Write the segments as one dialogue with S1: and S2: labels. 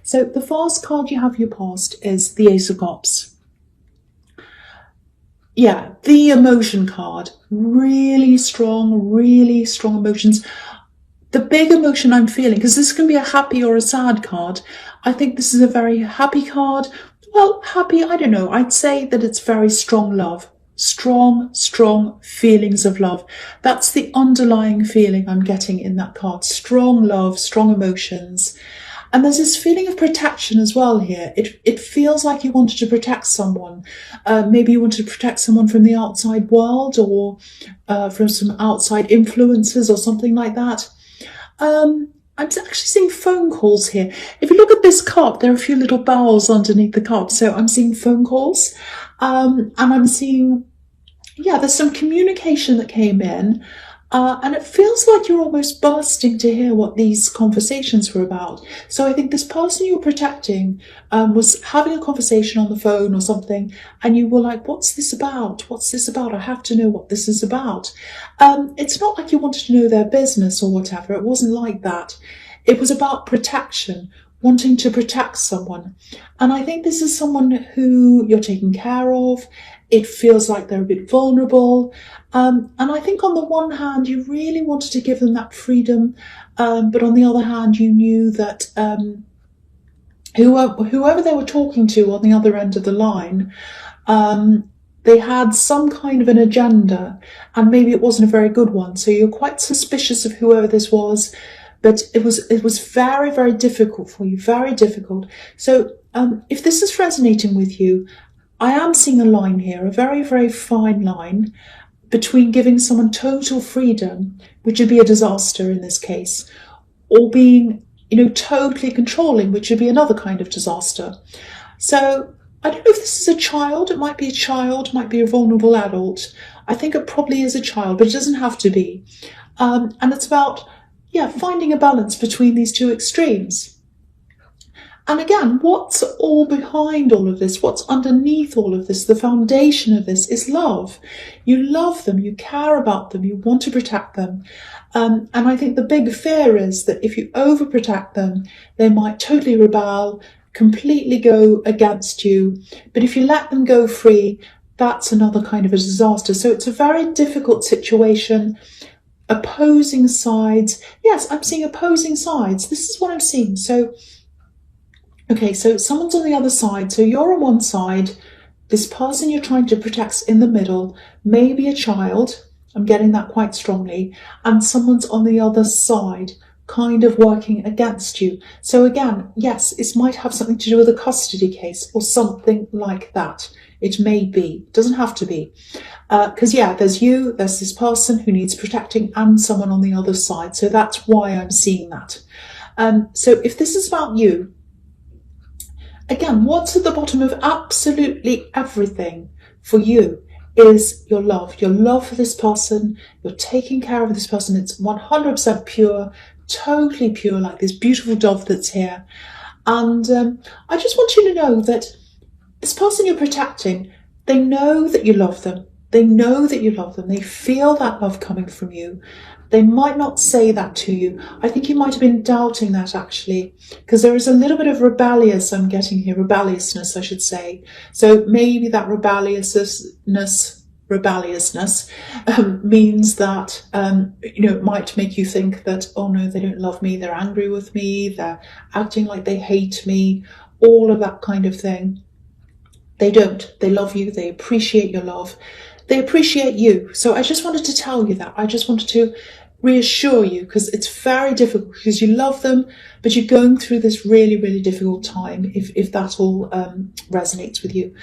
S1: So the first card you have your past is the Ace of Cups. Yeah, the emotion card. Really strong emotions. The big emotion I'm feeling, because this can be a happy or a sad card, I think this is a very happy card. Well, happy, I don't know. I'd say that it's very strong love. Strong feelings of love. That's the underlying feeling I'm getting in that card. Strong love, strong emotions. And there's this feeling of protection as well here. It feels like you wanted to protect someone. Maybe you wanted to protect someone from the outside world, or from some outside influences or something like that. I'm actually seeing phone calls here. If you look at this cup, there are a few little bowls underneath the cup. So I'm seeing phone calls. And I'm seeing, yeah, there's some communication that came in. And it feels like you're almost bursting to hear what these conversations were about. So I think this person you're protecting was having a conversation on the phone or something, and you were like, what's this about? What's this about? I have to know what this is about. It's not like you wanted to know their business or whatever. It wasn't like that. It was about protection, wanting to protect someone. And I think this is someone who you're taking care of. It feels like they're a bit vulnerable. And I think on the one hand, you really wanted to give them that freedom. But on the other hand, you knew that whoever they were talking to on the other end of the line, they had some kind of an agenda, and maybe it wasn't a very good one. So you're quite suspicious of whoever this was. But it was very, very difficult for you, very difficult. So if this is resonating with you, I am seeing a line here, a very, very fine line between giving someone total freedom, which would be a disaster in this case, or being, totally controlling, which would be another kind of disaster. So I don't know if this is a child. It might be a child, might be a vulnerable adult. I think it probably is a child, but it doesn't have to be. And it's about, finding a balance between these two extremes. And again, what's all behind all of this? What's underneath all of this? The foundation of this is love. You love them, you care about them, you want to protect them. And I think the big fear is that if you overprotect them, they might totally rebel, completely go against you. But if you let them go free, that's another kind of a disaster. So it's a very difficult situation. Opposing sides. Yes, I'm seeing opposing sides. This is what I'm seeing. So, okay, so someone's on the other side. So you're on one side. This person you're trying to protect's in the middle. Maybe a child. I'm getting that quite strongly. And someone's on the other side, kind of working against you. So again, yes, it might have something to do with a custody case or something like that. It may be. It doesn't have to be. Because, there's you, there's this person who needs protecting, and someone on the other side. So that's why I'm seeing that. So if this is about you, again, what's at the bottom of absolutely everything for you is your love. Your love for this person. You're taking care of this person. It's 100% pure, totally pure, like this beautiful dove that's here. And I just want you to know that this person you're protecting, they know that you love them. They know that you love them. They feel that love coming from you. They might not say that to you. I think you might have been doubting that, actually, because there is a little bit of I'm getting here, rebelliousness, I should say. So maybe that rebelliousness means that, it might make you think that, oh no, they don't love me. They're angry with me. They're acting like they hate me, all of that kind of thing. They don't. They love you. They appreciate your love. They appreciate you. So I just wanted to tell you that. I just wanted to reassure you, because it's very difficult, because you love them, but you're going through this really, really difficult time, if that all resonates with you.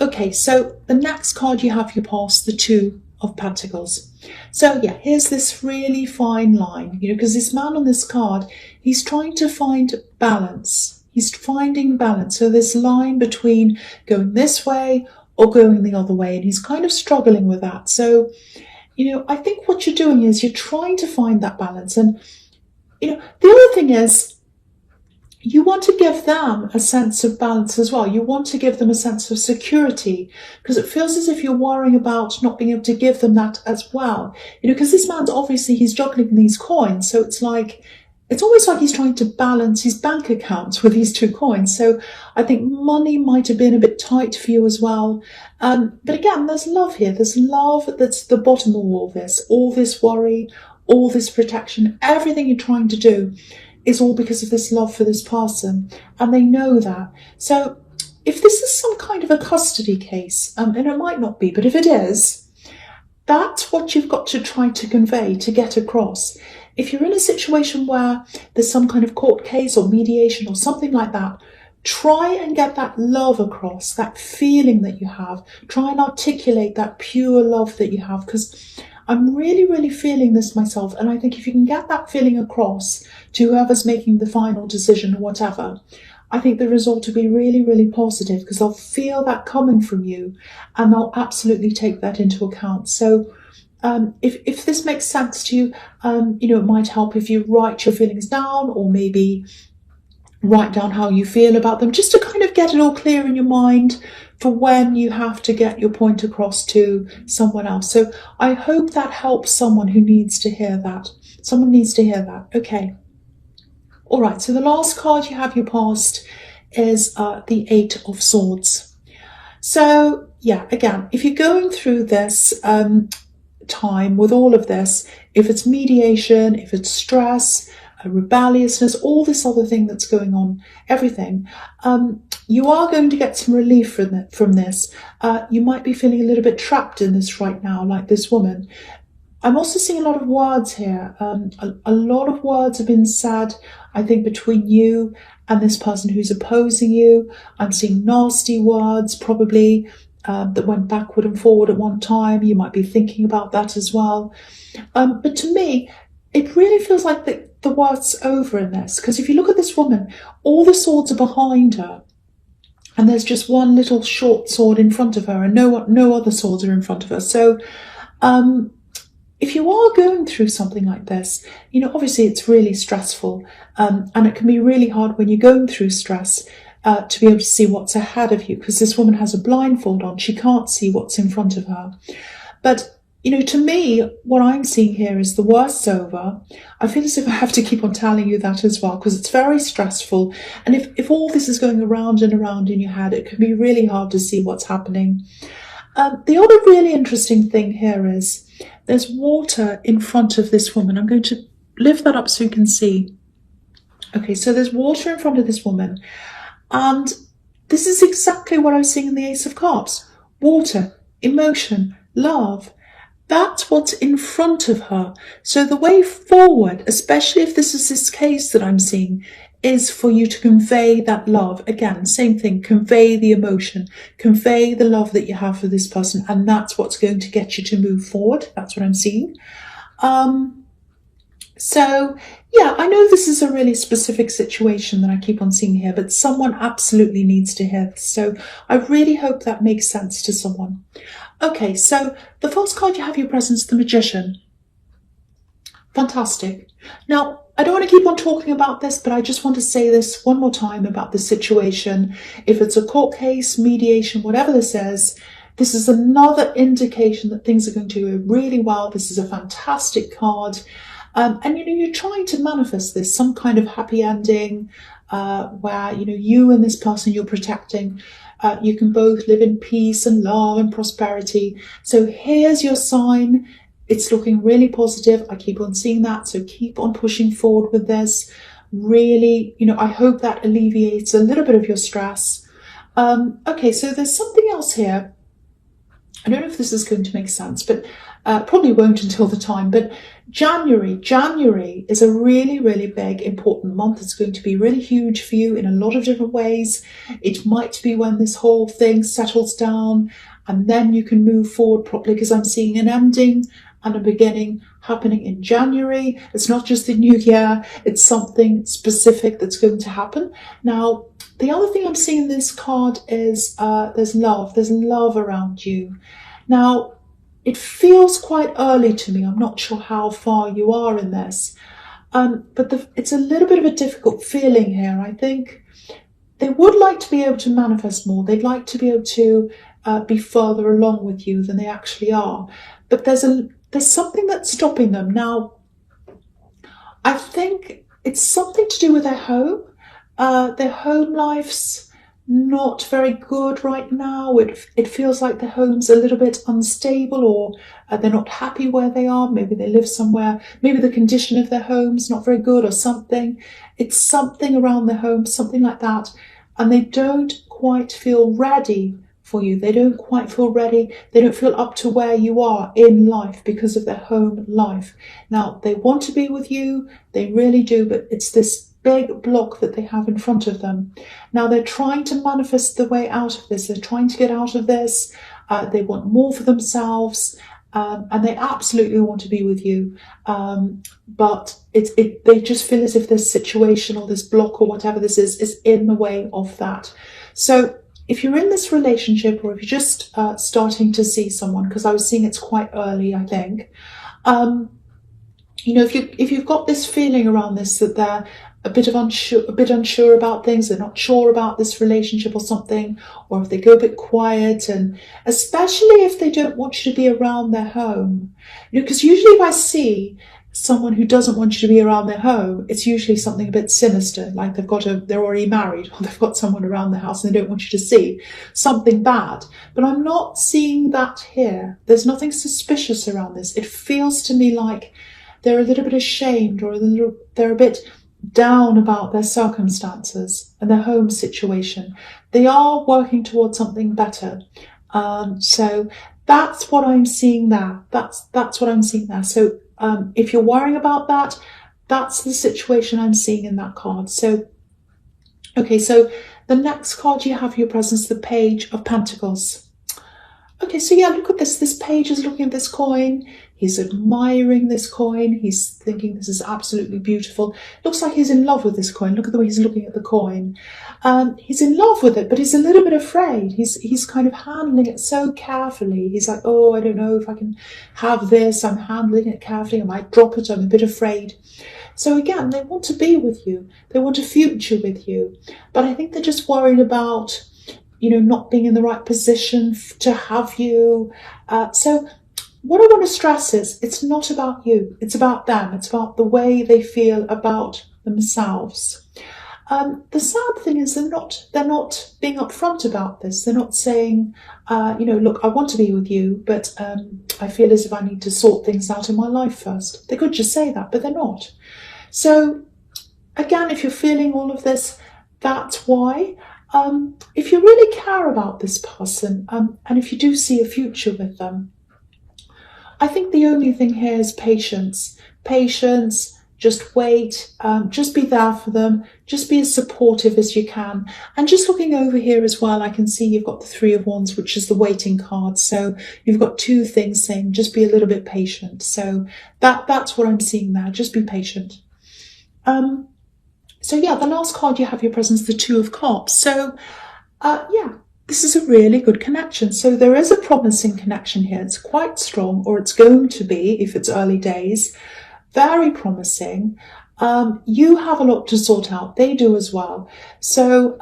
S1: Okay, so the next card you have your past, the Two of Pentacles. So here's this really fine line, because this man on this card, he's trying to find balance. He's finding balance. So this line between going this way or going the other way, and he's kind of struggling with that. So, I think what you're doing is you're trying to find that balance. And, the other thing is, you want to give them a sense of balance as well. You want to give them a sense of security, because it feels as if you're worrying about not being able to give them that as well. Because this man's obviously, he's juggling these coins. So it's like, it's almost like he's trying to balance his bank accounts with these two coins. So I think money might have been a bit tight for you as well. But again, there's love here. There's love that's the bottom of all this worry, all this protection, everything you're trying to do is all because of this love for this person. And they know that. So if this is some kind of a custody case, and it might not be, but if it is, that's what you've got to try to convey, to get across. If you're in a situation where there's some kind of court case or mediation or something like that, try and get that love across, that feeling that you have. Try and articulate that pure love that you have, because I'm really, really feeling this myself. And I think if you can get that feeling across to whoever's making the final decision or whatever, I think the result will be really, really positive, because they'll feel that coming from you and they'll absolutely take that into account. So if this makes sense to you, it might help if you write your feelings down, or maybe write down how you feel about them, just to kind of get it all clear in your mind for when you have to get your point across to someone else. So I hope that helps someone who needs to hear that. Someone needs to hear that. Okay. All right. So the last card you have your past is the Eight of Swords. So yeah, again, if you're going through this time with all of this, if it's mediation, if it's stress, rebelliousness, all this other thing that's going on, everything, you are going to get some relief from this. You might be feeling a little bit trapped in this right now, like this woman. I'm also seeing a lot of words here. A lot of words have been said, I think, between you and this person who's opposing you. I'm seeing nasty words, probably, that went backward and forward at one time. You might be thinking about that as well. But to me, it really feels like the worst's over in this, because if you look at this woman, all the swords are behind her, and there's just one little short sword in front of her, and no other swords are in front of her. So if you are going through something like this, obviously it's really stressful, and it can be really hard when you're going through stress to be able to see what's ahead of you, because this woman has a blindfold on. She can't see what's in front of her. But to me, what I'm seeing here is the worst's over. I feel as if I have to keep on telling you that as well, because it's very stressful. And if all this is going around and around in your head, it can be really hard to see what's happening. The other really interesting thing here is there's water in front of this woman. I'm going to lift that up so you can see. Okay, so there's water in front of this woman. And this is exactly what I was seeing in the Ace of Cups. Water, emotion, love. That's what's in front of her. So the way forward, especially if this is this case that I'm seeing, is for you to convey that love. Again, same thing, convey the emotion, convey the love that you have for this person. And that's what's going to get you to move forward. That's what I'm seeing. So yeah, I know this is a really specific situation that I keep on seeing here, but someone absolutely needs to hear this. So I really hope that makes sense to someone. Okay, so the first card you have your presence, the Magician. Fantastic. Now, I don't want to keep on talking about this, but I just want to say this one more time about the situation. If it's a court case, mediation, whatever this is another indication that things are going to go really well. This is a fantastic card. And you're trying to manifest this, some kind of happy ending, where, you and this person you're protecting, you can both live in peace and love and prosperity. So here's your sign. It's looking really positive. I keep on seeing that. So keep on pushing forward with this. Really, I hope that alleviates a little bit of your stress. Okay, so there's something else here. I don't know if this is going to make sense, but probably won't until the time. But January is a really, really big, important month. It's going to be really huge for you in a lot of different ways. It might be when this whole thing settles down, and then you can move forward properly, because I'm seeing an ending and a beginning happening in January. It's not just the new year, it's something specific that's going to happen. Now, the other thing I'm seeing in this card is there's love around you. Now, it feels quite early to me. I'm not sure how far you are in this, but it's a little bit of a difficult feeling here. I think they would like to be able to manifest more. They'd like to be able to be further along with you than they actually are. But there's something that's stopping them. Now, I think it's something to do with their home life's not very good right now. It feels like their home's a little bit unstable, or they're not happy where they are. Maybe they live somewhere. Maybe the condition of their home's not very good or something. It's something around their home, something like that. And they don't quite feel ready for you. They don't quite feel ready. They don't feel up to where you are in life because of their home life. Now, they want to be with you. They really do, but it's this big block that they have in front of them. Now, they're trying to manifest the way out of this. They're trying to get out of this. They want more for themselves. And they absolutely want to be with you. But they just feel as if this situation or this block or whatever this is in the way of that. So if you're in this relationship, or if you're just starting to see someone, because I was seeing it's quite early, I think, if you've got this feeling around this, that they're a bit unsure about things, they're not sure about this relationship or something, or if they go a bit quiet, and especially if they don't want you to be around their home, because usually if I see someone who doesn't want you to be around their home, it's usually something a bit sinister, like they're already married, or they've got someone around the house and they don't want you to see something bad. But I'm not seeing that here. There's nothing suspicious around this. It feels to me like they're a little bit ashamed, or they're a bit down about their circumstances and their home situation. They are working towards something better. So that's what I'm seeing there. That's what I'm seeing there. So if you're worrying about that, that's the situation I'm seeing in that card. So, okay, so the next card you have for your presence, the Page of Pentacles. Okay, so yeah, look at this. This page is looking at this coin. He's admiring this coin. He's thinking this is absolutely beautiful. Looks like he's in love with this coin. Look at the way he's looking at the coin. He's in love with it, but he's a little bit afraid. He's kind of handling it so carefully. He's like, oh, I don't know if I can have this. I'm handling it carefully. I might drop it. I'm a bit afraid. So again, they want to be with you. They want a future with you. But I think they're just worried about, not being in the right position to have you. So what I want to stress is it's not about you. It's about them. It's about the way they feel about themselves. The sad thing is they're not being upfront about this. They're not saying, look, I want to be with you, but I feel as if I need to sort things out in my life first. They could just say that, but they're not. So again, if you're feeling all of this, that's why. If you really care about this person, and if you do see a future with them, I think the only thing here is patience. Patience, just wait, just be there for them, just be as supportive as you can. And just looking over here as well, I can see you've got the Three of Wands, which is the waiting card. So you've got two things saying just be a little bit patient. So that's what I'm seeing there, just be patient. So yeah, the last card you have your presence, the Two of Cups. So this is a really good connection. So there is a promising connection here. It's quite strong, or it's going to be if it's early days. Very promising. You have a lot to sort out. They do as well. So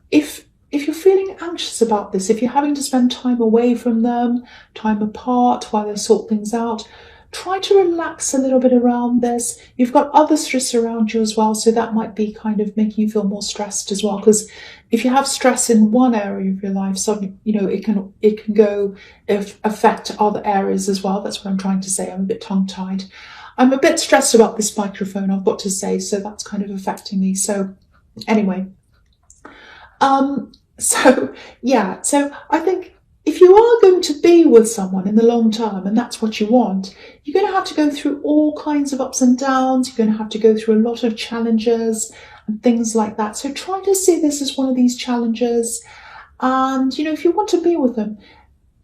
S1: if you're feeling anxious about this, if you're having to spend time away from them, time apart while they sort things out, try to relax a little bit around this. You've got other stress around you as well, so that might be kind of making you feel more stressed as well. Because if you have stress in one area of your life, suddenly, it can go affect other areas as well. That's what I'm trying to say. I'm a bit tongue-tied. I'm a bit stressed about this microphone, I've got to say, so that's kind of affecting me. So anyway, so I think if you are going to be with someone in the long term, and that's what you want, you're going to have to go through all kinds of ups and downs. You're going to have to go through a lot of challenges and things like that. So try to see this as one of these challenges. And, if you want to be with them,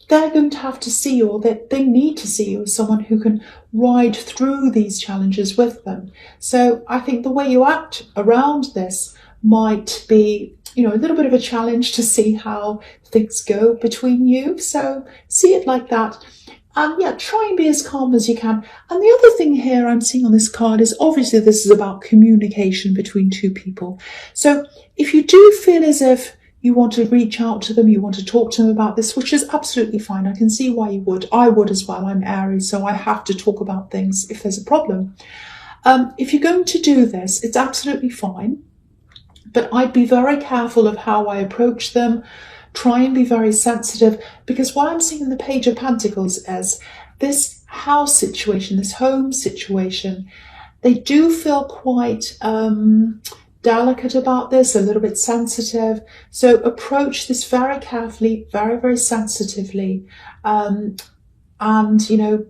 S1: they're going to have to see you, or they need to see you as someone who can ride through these challenges with them. So I think the way you act around this might be, a little bit of a challenge to see how things go between you. So see it like that. And try and be as calm as you can. And the other thing here I'm seeing on this card is obviously this is about communication between two people. So if you do feel as if you want to reach out to them, you want to talk to them about this, which is absolutely fine. I can see why you would. I would as well. I'm Aries, so I have to talk about things if there's a problem. If you're going to do this, it's absolutely fine, but I'd be very careful of how I approach them. Try and be very sensitive, because what I'm seeing in the Page of Pentacles is this house situation, this home situation, they do feel quite delicate about this, a little bit sensitive. So approach this very carefully, very, very sensitively. And, you know,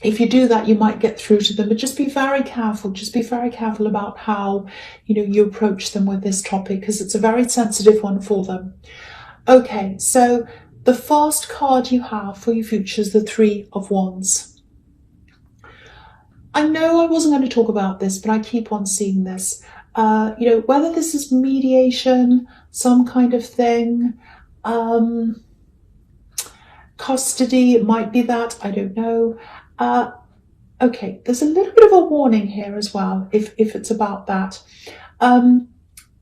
S1: if you do that, you might get through to them, but just be very careful. Just be very careful about how, you know, you approach them with this topic, because it's a very sensitive one for them. Okay, so the first card you have for your future is the Three of Wands. I know I wasn't going to talk about this, but I keep on seeing this. You know, whether this is mediation, some kind of thing, custody, it might be that, I don't know. Okay, there's a little bit of a warning here as well, if it's about that.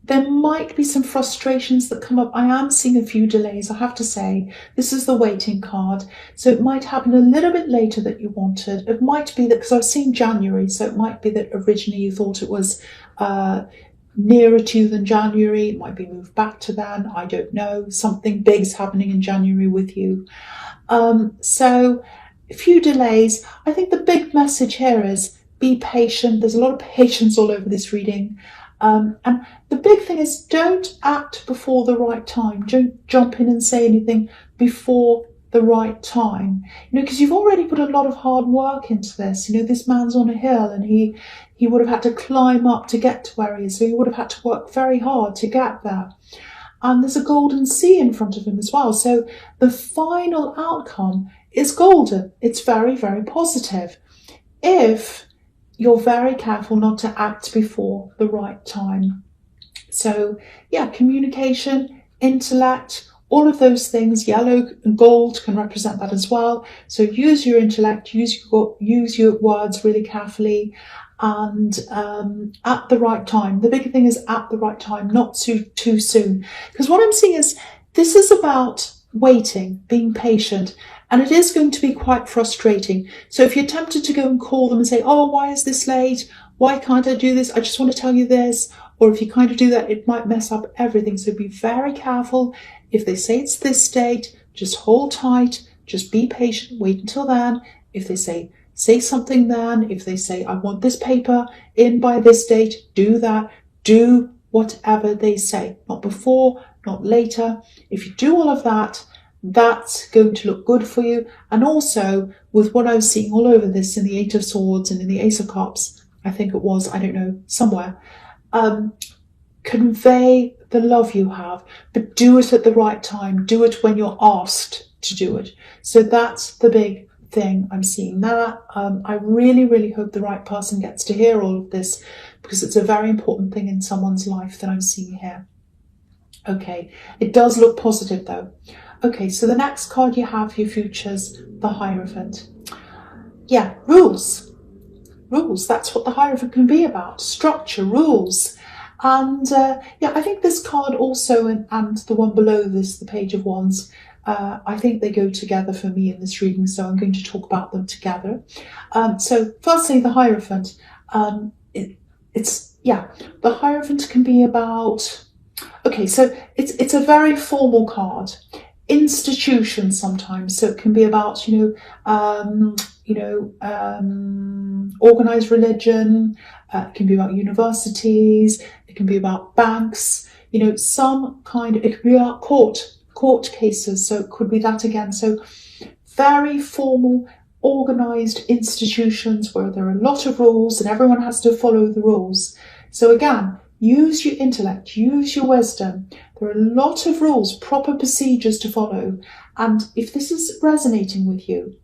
S1: There might be some frustrations that come up. I am seeing a few delays, I have to say. This is the waiting card, so it might happen a little bit later than you wanted. It might be that, because I was seeing January, so it might be that originally you thought it was nearer to you than January. It might be moved back to then, I don't know. Something big's happening in January with you. So a few delays. I think the big message here is be patient. There's a lot of patience all over this reading. And the big thing is, don't act before the right time. Don't jump in and say anything before the right time. You know, because you've already put a lot of hard work into this. You know, this man's on a hill, and he would have had to climb up to get to where he is. So he would have had to work very hard to get there. And there's a golden sea in front of him as well. So the final outcome is golden. It's very, very positive, if you're very careful not to act before the right time. So yeah, communication, intellect, all of those things, yellow and gold can represent that as well. So use your intellect, use your words really carefully, and at the right time. The big thing is at the right time, not too soon. Because what I'm seeing is, this is about waiting, being patient, and it is going to be quite frustrating. So if you're tempted to go and call them and say, oh, why is this late? Why can't I do this? I just want to tell you this. Or if you kind of do that, it might mess up everything. So be very careful. If they say it's this date, just hold tight, just be patient, wait until then. If they say something then, if they say, I want this paper in by this date, do that. Do whatever they say, not before, not later. If you do all of that, that's going to look good for you. And also, with what I was seeing all over this in the Eight of Swords and in the Ace of Cups, I think it was, I don't know, somewhere, convey the love you have, but do it at the right time. Do it when you're asked to do it. So that's the big thing I'm seeing that. I really, really hope the right person gets to hear all of this, because it's a very important thing in someone's life that I'm seeing here. Okay, it does look positive though. Okay, so the next card you have for your futures, the Hierophant. Yeah, rules. Rules, that's what the Hierophant can be about. Structure, rules. And yeah, I think this card also, and the one below this, the Page of Wands, I think they go together for me in this reading, so I'm going to talk about them together. So firstly, the Hierophant. The Hierophant can be about, okay, so it's a very formal card. Institution sometimes, so it can be about, organized religion. It can be about universities. It can be about banks. Some kind of, it can be about court cases. So it could be that again. So very formal, organized institutions where there are a lot of rules and everyone has to follow the rules. So again, use your intellect, use your wisdom. There are a lot of rules, proper procedures to follow. And if this is resonating with you,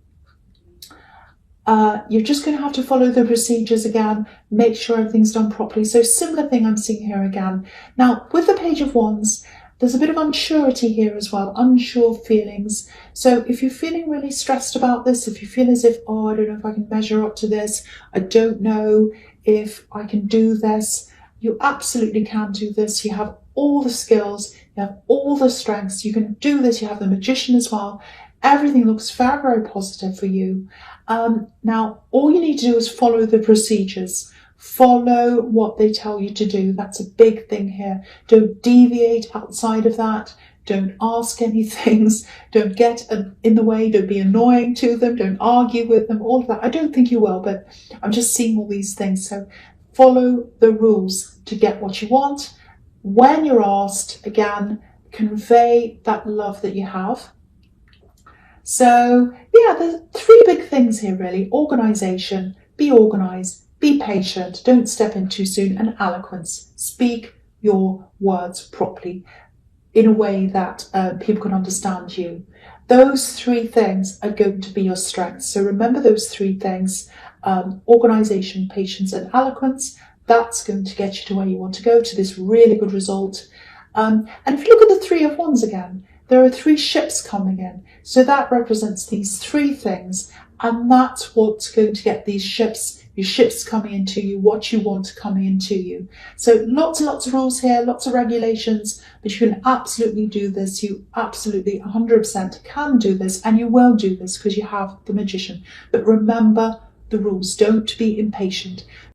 S1: you're just going to have to follow the procedures again, make sure everything's done properly. So similar thing I'm seeing here again. Now, with the Page of Wands, there's a bit of unsurety here as well, unsure feelings. So if you're feeling really stressed about this, if you feel as if, oh, I don't know if I can measure up to this, I don't know if I can do this, you absolutely can do this. You have all the skills, you have all the strengths, you can do this, you have the Magician as well. Everything looks very, very positive for you. Now, all you need to do is follow the procedures. Follow what they tell you to do. That's a big thing here. Don't deviate outside of that. Don't ask any things. Don't get in the way. Don't be annoying to them. Don't argue with them. All of that. I don't think you will, but I'm just seeing all these things. So follow the rules to get what you want. When you're asked, again, convey that love that you have. So yeah, there's three big things here really. Organisation, be organised, be patient, don't step in too soon, and eloquence. Speak your words properly in a way that people can understand you. Those three things are going to be your strengths. So remember those three things, organisation, patience, and eloquence. That's going to get you to where you want to go, to this really good result. And if you look at the Three of Wands again, there are three ships coming in. So that represents these three things. And that's what's going to get these ships, your ships coming into you, what you want coming into you. So lots and lots of rules here, lots of regulations, but you can absolutely do this. You absolutely 100% can do this, and you will do this because you have the Magician. But remember the rules. Don't be impatient.